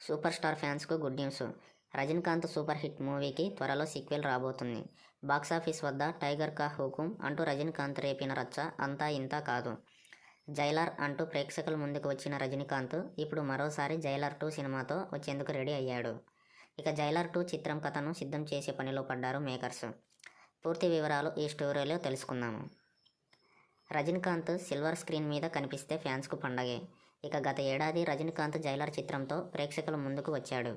Super star ఫ్యాన్స్కు good news. Rajinikanth super hit మూవీకి త్వరలో సీక్వెల్ రాబోతుంది. బాక్సాఫీస్ వద్ద టైగర్ కా హుకుం అంటూ రజనీకాంత్ రేపిన రచ్చ అంతా ఇంతా కాదు. జైలర్ అంటూ ప్రేక్షకుల ముందుకు వచ్చిన రజనీకాంత్ ఇప్పుడు మరోసారి జైలర్ 2 సినిమాతో వచ్చేందుకు రెడీ అయ్యాడు. ఇక జైలర్ 2 చిత్రం కథను సిద్ధం చేసే పనిలో పడ్డారు మేకర్స్. పూర్తి వివరాలు ఈ స్టోరీలో తెలుసుకుందాము. రజనీకాంత్ సిల్వర్ స్క్రీన్ మీద కనిపిస్తే ఫ్యాన్స్కు పండగే. ఇక గత ఏడాది రజనీకాంత్ జైలర్ చిత్రంతో ప్రేక్షకుల ముందుకు వచ్చాడు.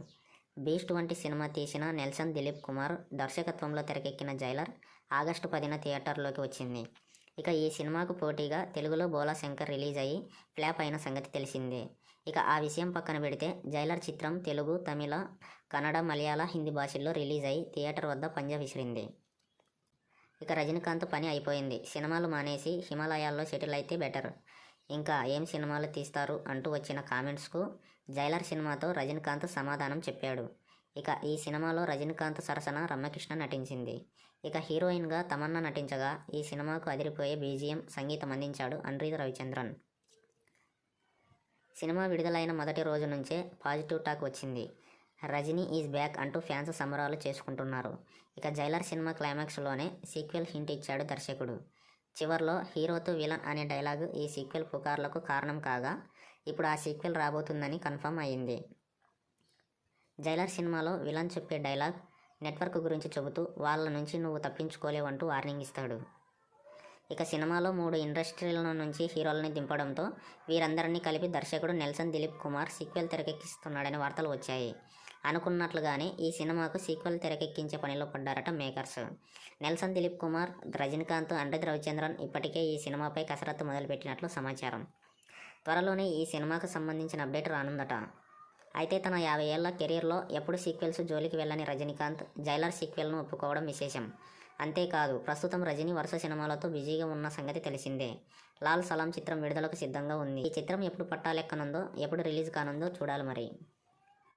బీస్ట్ వంటి సినిమా తీసిన నెల్సన్ దిలీప్ కుమార్ దర్శకత్వంలో తెరకెక్కిన జైలర్ ఆగస్టు 10న థియేటర్లోకి వచ్చింది. ఇక ఈ సినిమాకు పోటీగా తెలుగులో బోలా శంకర్ రిలీజ్ అయ్యి ఫ్లాప్ అయిన సంగతి తెలిసిందే. ఇక ఆ విషయం పక్కన పెడితే జైలర్ చిత్రం తెలుగు, తమిళ, కన్నడ, మలయాళ, హిందీ భాషల్లో రిలీజ్ అయ్యి థియేటర్ వద్ద పంజా విసిరింది. ఇక రజనీకాంత్ పని అయిపోయింది. సినిమాలు మానేసి హిమాలయాల్లో సెటిల్ అయితే బెటర్. ఇంకా ఏం సినిమాలు తీస్తారు అంటూ వచ్చిన కామెంట్స్కు జైలర్ సినిమాతో రజనీకాంత్ సమాధానం చెప్పాడు. ఇక ఈ సినిమాలో రజనీకాంత్ సరసన రమ్యకృష్ణ నటించింది. ఇక హీరోయిన్గా తమన్నా నటించగా ఈ సినిమాకు అదిరిపోయే బీజిఎం సంగీతం అందించాడు అన్రీ రవిచంద్రన్. సినిమా విడుదలైన మొదటి రోజు నుంచే పాజిటివ్ టాక్ వచ్చింది. రజనీ ఈజ్ బ్యాక్ అంటూ ఫ్యాన్స్ సంబరాలు చేసుకుంటున్నారు. ఇక జైలర్ సినిమా క్లైమాక్స్లోనే సీక్వెల్ హింట్ ఇచ్చాడు దర్శకుడు. చివర్లో హీరోతో విలన్ అనే డైలాగు ఈ సీక్వెల్ పుకార్లకు కారణం కాగా ఇప్పుడు ఆ సీక్వెల్ రాబోతుందని కన్ఫర్మ్ అయింది. జైలర్ సినిమాలో విలన్ చెప్పే డైలాగ్ నెట్వర్క్ గురించి చెబుతూ వాళ్ళ నుంచి నువ్వు తప్పించుకోలేవంటూ వార్నింగ్ ఇస్తాడు. ఇక సినిమాలో 3 ఇండస్ట్రీల నుంచి హీరోలని దింపడంతో వీరందరినీ కలిపి దర్శకుడు నెల్సన్ దిలీప్ కుమార్ సీక్వెల్ తెరకెక్కిస్తున్నాడని వార్తలు వచ్చాయి. అనుకున్నట్లుగానే ఈ సినిమాకు సీక్వెల్ తెరకెక్కించే పనిలో పడ్డారట మేకర్స్. నెల్సన్ దిలీప్ కుమార్, రజనీకాంత్, అన్రీ రవిచంద్రన్ ఇప్పటికే ఈ సినిమాపై కసరత్తు మొదలుపెట్టినట్లు సమాచారం. త్వరలోనే ఈ సినిమాకు సంబంధించిన అప్డేట్ రానుందట. అయితే తన 50 ఏళ్ల కెరీర్లో ఎప్పుడు సీక్వెల్స్ జోలికి వెళ్ళని రజనీకాంత్ జైలర్ సీక్వెల్ను ఒప్పుకోవడం విశేషం. అంతేకాదు ప్రస్తుతం రజనీ వరుస సినిమాలతో బిజీగా ఉన్న సంగతి తెలిసిందే. లాల్ సలాం చిత్రం విడుదలకు సిద్ధంగా ఉంది. ఈ చిత్రం ఎప్పుడు పట్టాలెక్కనుందో, ఎప్పుడు రిలీజ్ కానుందో చూడాలి మరి.